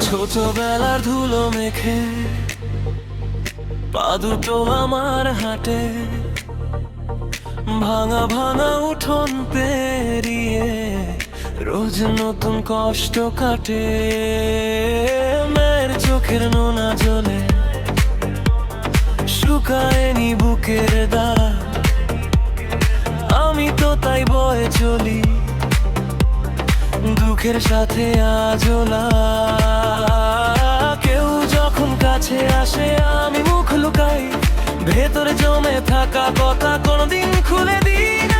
ছোটবেলার ধুলো মেখে পা দুটো আমার হাটে, ভাঙা ভাঙা উঠোন পেরিয়ে রোজ নতুন কষ্ট কাটে। মায়ের চোখের নোনা জলে শুকায়নি বুকের দাগ, আমি তো তাই বয়ে চলি দুঃখের সাথে আজোলা। কেউ যখন কাছে আসে আমি মুখ লুকাই, ভেতরে জমে থাকা কথা কোনোদিন খুলে দিই।